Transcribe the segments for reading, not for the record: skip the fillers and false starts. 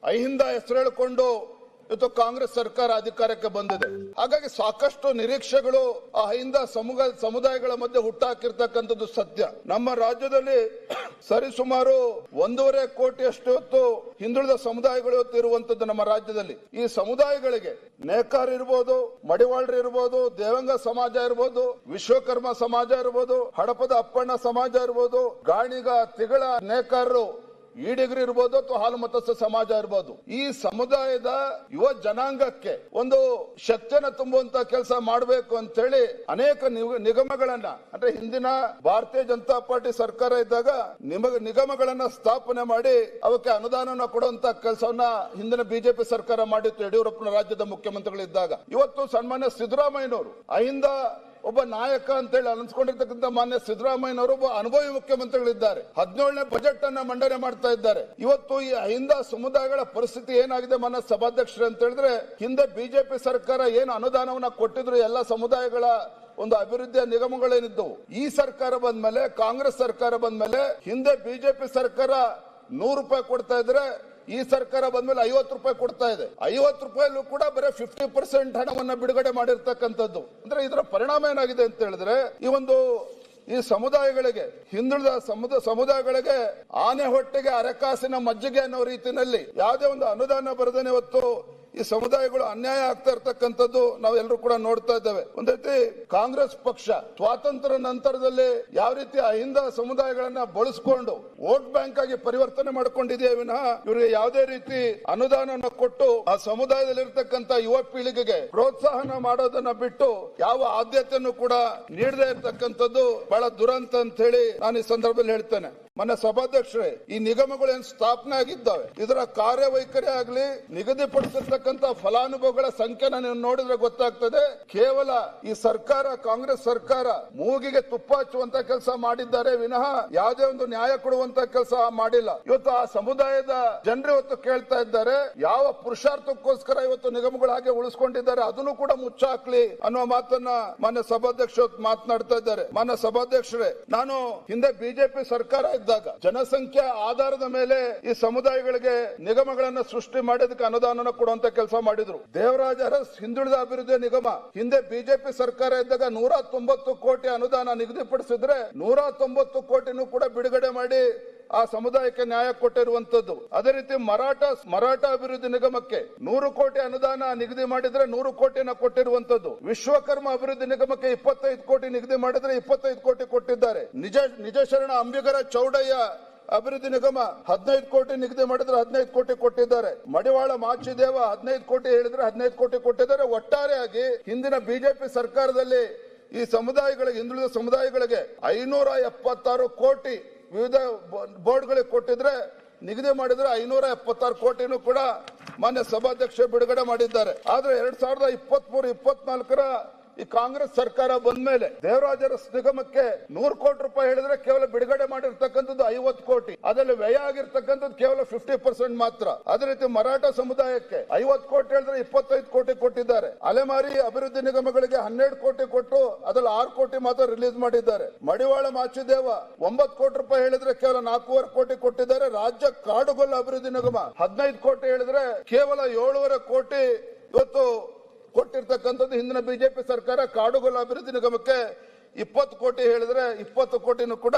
ಅಹಿಂದ ಹೆಸರು ಹೇಳಿಕೊಂಡು ಇವತ್ತು ಕಾಂಗ್ರೆಸ್ ಸರ್ಕಾರ ಅಧಿಕಾರಕ್ಕೆ ಬಂದಿದೆ. ಹಾಗಾಗಿ ಸಾಕಷ್ಟು ನಿರೀಕ್ಷೆಗಳು ಆ ಅಹಿಂದ ಸಮುದಾಯಗಳ ಮಧ್ಯೆ ಹುಟ್ಟಾಕಿರ್ತಕ್ಕಂಥದ್ದು ಸತ್ಯ. ನಮ್ಮ ರಾಜ್ಯದಲ್ಲಿ ಸರಿಸುಮಾರು 1.5 ಕೋಟಿಯಷ್ಟು ಇವತ್ತು ಹಿಂದುಳಿದ ಸಮುದಾಯಗಳು ಇವತ್ತು ಇರುವಂತದ್ದು ನಮ್ಮ ರಾಜ್ಯದಲ್ಲಿ. ಈ ಸಮುದಾಯಗಳಿಗೆ ನೇಕಾರ ಇರ್ಬೋದು, ಮಡಿವಾಳರು ಇರ್ಬೋದು, ದೇವಂಗ ಸಮಾಜ ಇರ್ಬೋದು, ವಿಶ್ವಕರ್ಮ ಸಮಾಜ ಇರ್ಬೋದು, ಹಡಪದ ಅಪ್ಪಣ್ಣ ಸಮಾಜ ಇರ್ಬೋದು, ಗಾಣಿಗ ತಿಗಳ ನೇಕಾರರು, ಈಡಿಗರು ಇರ್ಬೋದು ಅಥವಾ ಹಾಲು ಮತಸ್ಥ ಸಮಾಜ ಇರ್ಬೋದು, ಈ ಸಮುದಾಯದ ಯುವ ಜನಾಂಗಕ್ಕೆ ಒಂದು ಶಕ್ತಿಯನ್ನು ತುಂಬುವಂತ ಕೆಲಸ ಮಾಡಬೇಕು ಅಂತ ಹೇಳಿ ಅನೇಕ ನಿಗಮಗಳನ್ನ, ಅಂದ್ರೆ ಹಿಂದಿನ ಭಾರತೀಯ ಜನತಾ ಪಾರ್ಟಿ ಸರ್ಕಾರ ಇದ್ದಾಗ ನಿಗಮಗಳನ್ನ ಸ್ಥಾಪನೆ ಮಾಡಿ ಅವಕ್ಕೆ ಅನುದಾನವನ್ನು ಕೊಡುವಂತ ಕೆಲಸವನ್ನ ಹಿಂದಿನ ಬಿಜೆಪಿ ಸರ್ಕಾರ ಮಾಡಿತ್ತು, ಯಡಿಯೂರಪ್ಪನ ರಾಜ್ಯದ ಮುಖ್ಯಮಂತ್ರಿಗಳಿದ್ದಾಗ. ಇವತ್ತು ಸನ್ಮಾನ್ಯ ಸಿದ್ದರಾಮಯ್ಯನವರು ಅಹಿಂದ ಒಬ್ಬ ನಾಯಕ ಅಂತ ಹೇಳಿ ಅನಿಸ್ಕೊಂಡಿರ್ತಕ್ಕಂಥ ಮಾನ್ಯ ಸಿದ್ದರಾಮಯ್ಯನವರು ಒಬ್ಬ ಅನುಭವಿ ಮುಖ್ಯಮಂತ್ರಿಗಳಿದ್ದಾರೆ. 17ನೇ ಬಜೆಟ್ ಅನ್ನ ಮಂಡನೆ ಮಾಡ್ತಾ ಇದ್ದಾರೆ. ಇವತ್ತು ಈ ಅಹಿಂದ ಸಮುದಾಯಗಳ ಪರಿಸ್ಥಿತಿ ಏನಾಗಿದೆ ಮಾನ್ಯ ಸಭಾಧ್ಯಕ್ಷರು ಅಂತ ಹೇಳಿದ್ರೆ, ಹಿಂದೆ ಬಿಜೆಪಿ ಸರ್ಕಾರ ಏನು ಅನುದಾನವನ್ನ ಕೊಟ್ಟಿದ್ರು ಎಲ್ಲ ಸಮುದಾಯಗಳ ಒಂದು ಅಭಿವೃದ್ಧಿಯ ನಿಗಮಗಳೇನಿದ್ದವು, ಈ ಸರ್ಕಾರ ಬಂದ್ಮೇಲೆ, ಕಾಂಗ್ರೆಸ್ ಸರ್ಕಾರ ಬಂದ್ಮೇಲೆ, ಹಿಂದೆ ಬಿಜೆಪಿ ಸರ್ಕಾರ 100 ರೂಪಾಯಿ ಕೊಡ್ತಾ ಇದ್ರೆ ಈ ಸರ್ಕಾರ ಬಂದ್ಮೇಲೆ 50 ರೂಪಾಯಿ ಕೊಡ್ತಾ ಇದೆ. 50 ರೂಪಾಯಿಲೂ ಕೂಡ ಬರೀ 50% ಹಣವನ್ನ ಬಿಡುಗಡೆ ಮಾಡಿರ್ತಕ್ಕಂಥದ್ದು. ಅಂದ್ರೆ ಇದರ ಪರಿಣಾಮ ಏನಾಗಿದೆ ಅಂತ ಹೇಳಿದ್ರೆ, ಈ ಸಮುದಾಯಗಳಿಗೆ, ಹಿಂದುಳಿದ ಸಮುದಾಯಗಳಿಗೆ ಆನೆ ಹೊಟ್ಟೆಗೆ ಅರೆಕಾಸಿನ ಮಜ್ಜಿಗೆ ಅನ್ನೋ ರೀತಿಯಲ್ಲಿ ಯಾವುದೇ ಒಂದು ಅನುದಾನ ಬರದೇನೆ ಇವತ್ತು ಈ ಸಮುದಾಯಗಳು ಅನ್ಯಾಯ ಆಗ್ತಾ ಇರ್ತಕ್ಕಂಥದ್ದು ನಾವೆಲ್ಲರೂ ಕೂಡ ನೋಡ್ತಾ ಇದ್ದೇವೆ. ಒಂದ್ ರೀತಿ ಕಾಂಗ್ರೆಸ್ ಪಕ್ಷ ಸ್ವಾತಂತ್ರ್ಯ ನಂತರದಲ್ಲಿ ಯಾವ ರೀತಿ ಅಹಿಂದ ಸಮುದಾಯಗಳನ್ನ ಬಳಸಿಕೊಂಡು ವೋಟ್ ಬ್ಯಾಂಕ್ ಆಗಿ ಪರಿವರ್ತನೆ ಮಾಡ್ಕೊಂಡಿದೆಯೇ ವಿನಃ ಇವರಿಗೆ ಯಾವುದೇ ರೀತಿ ಅನುದಾನವನ್ನು ಕೊಟ್ಟು ಆ ಸಮುದಾಯದಲ್ಲಿರ್ತಕ್ಕಂಥ ಯುವ ಪೀಳಿಗೆಗೆ ಪ್ರೋತ್ಸಾಹನ ಮಾಡೋದನ್ನ ಬಿಟ್ಟು ಯಾವ ಆದ್ಯತೆಯನ್ನು ಕೂಡ ನೀಡದೇ ಇರ್ತಕ್ಕಂಥದ್ದು ಬಹಳ ದುರಂತ ಅಂತ ಹೇಳಿ ನಾನು ಈ ಸಂದರ್ಭದಲ್ಲಿ ಹೇಳ್ತೇನೆ. ಮೊನ್ನೆ ಸಭಾಧ್ಯಕ್ಷರೇ, ಈ ನಿಗಮಗಳು ಏನ್ ಸ್ಥಾಪನೆ ಆಗಿದ್ದಾವೆ, ಇದರ ಕಾರ್ಯವೈಖರಿ ಆಗ್ಲಿ, ನಿಗದಿಪಡಿಸಿರ್ತಕ್ಕಂಥ ಫಲಾನುಭವಿಗಳ ಸಂಖ್ಯೆನ ನೀವು ನೋಡಿದ್ರೆ ಗೊತ್ತಾಗ್ತದೆ. ಕೇವಲ ಈ ಸರ್ಕಾರ, ಕಾಂಗ್ರೆಸ್ ಸರ್ಕಾರ ಮೂಗಿಗೆ ತುಪ್ಪ ಹಚ್ಚುವಂತ ಕೆಲಸ ಮಾಡಿದ್ದಾರೆ ವಿನಃ ಯಾವುದೇ ಒಂದು ನ್ಯಾಯ ಕೊಡುವಂತ ಕೆಲಸ ಮಾಡಿಲ್ಲ. ಇವತ್ತು ಆ ಸಮುದಾಯದ ಜನರು ಇವತ್ತು ಕೇಳ್ತಾ ಇದ್ದಾರೆ, ಯಾವ ಪುರುಷಾರ್ಥಕ್ಕೋಸ್ಕರ ಇವತ್ತು ನಿಗಮಗಳು ಹಾಗೆ ಉಳಿಸ್ಕೊಂಡಿದ್ದಾರೆ ಅದನ್ನು ಕೂಡ ಮುಚ್ಚಾಕ್ಲಿ ಅನ್ನುವ ಮಾತನ್ನ ಮಾನ್ಯ ಸಭಾಧ್ಯಕ್ಷರು ಮಾತನಾಡ್ತಾ ಇದ್ದಾರೆ. ಮಾನ್ಯ ಸಭಾಧ್ಯಕ್ಷರೇ, ನಾನು ಹಿಂದೆ ಬಿಜೆಪಿ ಸರ್ಕಾರ ಇದ್ದಾಗ ಜನಸಂಖ್ಯೆ ಆಧಾರದ ಮೇಲೆ ಈ ಸಮುದಾಯಗಳಿಗೆ ನಿಗಮಗಳನ್ನ ಸೃಷ್ಟಿ ಮಾಡೋದಕ್ಕೆ ಅನುದಾನ ಕೊಡುವಂತ ಕೆಲಸ ಮಾಡಿದ್ರು. ದೇವರಾಜ ಅರಸ್ ಹಿಂದುಳಿದ ಅಭಿವೃದ್ಧಿ ನಿಗಮ ಹಿಂದೆ ಬಿಜೆಪಿ ಸರ್ಕಾರ ಇದ್ದಾಗ 190 ಕೋಟಿ ಅನುದಾನ ನಿಗದಿಪಡಿಸಿದ್ರೆ 190 ಕೋಟಿನೂ ಕೂಡ ಬಿಡುಗಡೆ ಮಾಡಿ ಆ ಸಮುದಾಯಕ್ಕೆ ನ್ಯಾಯ ಕೊಟ್ಟಿರುವಂತದ್ದು. ಅದೇ ರೀತಿ ಮರಾಠ ಅಭಿವೃದ್ಧಿ ನಿಗಮಕ್ಕೆ 100 ಕೋಟಿ ಅನುದಾನ ನಿಗದಿ ಮಾಡಿದ್ರೆ 100 ಕೋಟಿನ ಕೊಟ್ಟಿರುವಂತದ್ದು. ವಿಶ್ವಕರ್ಮ ಅಭಿವೃದ್ಧಿ ನಿಗಮಕ್ಕೆ 25 ಕೋಟಿ ನಿಗದಿ ಮಾಡಿದ್ರೆ 25 ಕೋಟಿ ಕೊಟ್ಟಿದ್ದಾರೆ. ನಿಜ ಶರಣ ಅಂಬಿಗರ ಚೌಡಯ್ಯ ಅಭಿವೃದ್ಧಿ ನಿಗಮ 15 ಕೋಟಿ ನಿಗದಿ ಮಾಡಿದ್ರೆ 15 ಕೋಟಿ ಕೊಟ್ಟಿದ್ದಾರೆ. ಮಡಿವಾಳ ಮಾಚಿದೇವ 15 ಕೋಟಿ ಹೇಳಿದ್ರೆ 15 ಕೋಟಿ ಕೊಟ್ಟಿದ್ದಾರೆ. ಒಟ್ಟಾರೆಯಾಗಿ ಹಿಂದಿನ ಬಿಜೆಪಿ ಸರ್ಕಾರದಲ್ಲಿ ಈ ಸಮುದಾಯಗಳಿಗೆ, ಹಿಂದುಳಿದ ಸಮುದಾಯಗಳಿಗೆ 576 ಕೋಟಿ ವಿವಿಧ ಬೋರ್ಡ್ಗಳಿಗೆ ಕೊಟ್ಟಿದ್ರೆ, ನಿಗದಿ ಮಾಡಿದ್ರೆ 576 ಕೋಟಿನೂ ಕೂಡ ಮಾನ್ಯ ಸಭಾಧ್ಯಕ್ಷ ಬಿಡುಗಡೆ ಮಾಡಿದ್ದಾರೆ. ಆದ್ರೆ 2023-24ರ ಈ ಕಾಂಗ್ರೆಸ್ ಸರ್ಕಾರ ಬಂದ ಮೇಲೆ ದೇವರಾಜ ಅರಸ್ ನಿಗಮಕ್ಕೆ 100 ಕೋಟಿ ರೂಪಾಯಿ ಹೇಳಿದ್ರೆ ಕೇವಲ ಬಿಡುಗಡೆ ಮಾಡಿರ್ತಕ್ಕಂಥದ್ದು 50 ಕೋಟಿ, ಅದರಲ್ಲಿ ವ್ಯಯ ಆಗಿರ್ತಕ್ಕಂಥದ್ದು ಕೇವಲ 50% ಮಾತ್ರ. ಅದೇ ರೀತಿ ಮರಾಠ ಸಮುದಾಯಕ್ಕೆ 50 ಕೋಟಿ ಹೇಳಿದ್ರೆ 25 ಕೋಟಿ ಕೊಟ್ಟಿದ್ದಾರೆ. ಅಲೆಮಾರಿ ಅಭಿವೃದ್ಧಿ ನಿಗಮಗಳಿಗೆ 12 ಕೋಟಿ ಕೊಟ್ಟು ಅದರಲ್ಲಿ 6 ಕೋಟಿ ಮಾತ್ರ ರಿಲೀಸ್ ಮಾಡಿದ್ದಾರೆ. ಮಡಿವಾಳ ಮಾಚಿದೇವ 9 ಕೋಟಿ ರೂಪಾಯಿ ಹೇಳಿದ್ರೆ ಕೇವಲ 4.5 ಕೋಟಿ ಕೊಟ್ಟಿದ್ದಾರೆ. ರಾಜ್ಯ ಕಾಡುಗೊಲ್ಲ ಅಭಿವೃದ್ಧಿ ನಿಗಮ 15 ಕೋಟಿ ಹೇಳಿದ್ರೆ ಕೇವಲ 7.5 ಕೋಟಿ ಇವತ್ತು ಕೊಟ್ಟಿರ್ತಕ್ಕಂಥದ್ದು. ಹಿಂದಿನ ಬಿಜೆಪಿ ಸರ್ಕಾರ ಕಾಡುಗೊಲ್ಲ ಅಭಿವೃದ್ಧಿ ನಿಗಮಕ್ಕೆ 20 ಕೋಟಿ ಹೇಳಿದ್ರೆ 20 ಕೋಟಿನೂ ಕೂಡ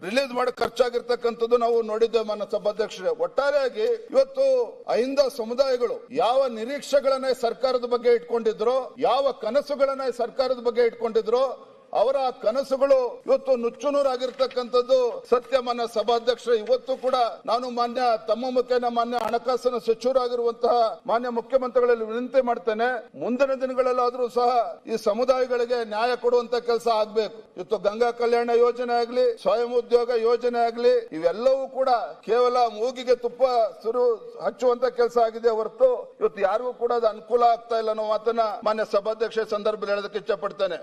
ರಿಲೀಸ್ ಮಾಡಿ ಖರ್ಚಾಗಿರ್ತಕ್ಕಂಥದ್ದು ನಾವು ನೋಡಿದ್ದೇವೆ ಮಾನ್ಯ ಸಭಾಧ್ಯಕ್ಷರೇ. ಒಟ್ಟಾರೆಯಾಗಿ ಇವತ್ತು ಅಹಿಂದ ಸಮುದಾಯಗಳು ಯಾವ ನಿರೀಕ್ಷೆಗಳನ್ನ ಸರ್ಕಾರದ ಬಗ್ಗೆ ಇಟ್ಕೊಂಡಿದ್ರು, ಯಾವ ಕನಸುಗಳನ್ನ ಸರ್ಕಾರದ ಬಗ್ಗೆ ಇಟ್ಕೊಂಡಿದ್ರು, ಅವರ ಕನಸುಗಳು ಇವತ್ತು ನುಚ್ಚುನೂರಾಗಿರ್ತಕ್ಕಂಥದ್ದು ಸತ್ಯ ಮಾನ್ಯ ಸಭಾಧ್ಯಕ್ಷರೇ. ಇವತ್ತು ಕೂಡ ನಾನು ತಮ್ಮ ಮುಖೇನ ಮಾನ್ಯ ಹಣಕಾಸಿನ ಸಚಿವರಾಗಿರುವಂತಹ ಮಾನ್ಯ ಮುಖ್ಯಮಂತ್ರಿಗಳಲ್ಲಿ ವಿನಂತಿ ಮಾಡ್ತೇನೆ, ಮುಂದಿನ ದಿನಗಳಲ್ಲಾದ್ರೂ ಸಹ ಈ ಸಮುದಾಯಗಳಿಗೆ ನ್ಯಾಯ ಕೊಡುವಂತ ಕೆಲಸ ಆಗ್ಬೇಕು. ಇವತ್ತು ಗಂಗಾ ಕಲ್ಯಾಣ ಯೋಜನೆ ಆಗ್ಲಿ, ಸ್ವಯಂ ಉದ್ಯೋಗ ಯೋಜನೆ ಆಗ್ಲಿ, ಇವೆಲ್ಲವೂ ಕೂಡ ಕೇವಲ ಮೂಗಿಗೆ ತುಪ್ಪ ಹಚ್ಚುವಂತ ಕೆಲಸ ಆಗಿದೆ ಹೊರತು ಇವತ್ತು ಯಾರಿಗೂ ಕೂಡ ಅದು ಅನುಕೂಲ ಆಗ್ತಾ ಇಲ್ಲ ಅನ್ನೋ ಮಾತನ್ನ ಮಾನ್ಯ ಸಭಾಧ್ಯಕ್ಷ ಸಂದರ್ಭದಲ್ಲಿ ಹೇಳೋದಕ್ಕೆ ಇಚ್ಛೆ ಪಡ್ತೇನೆ.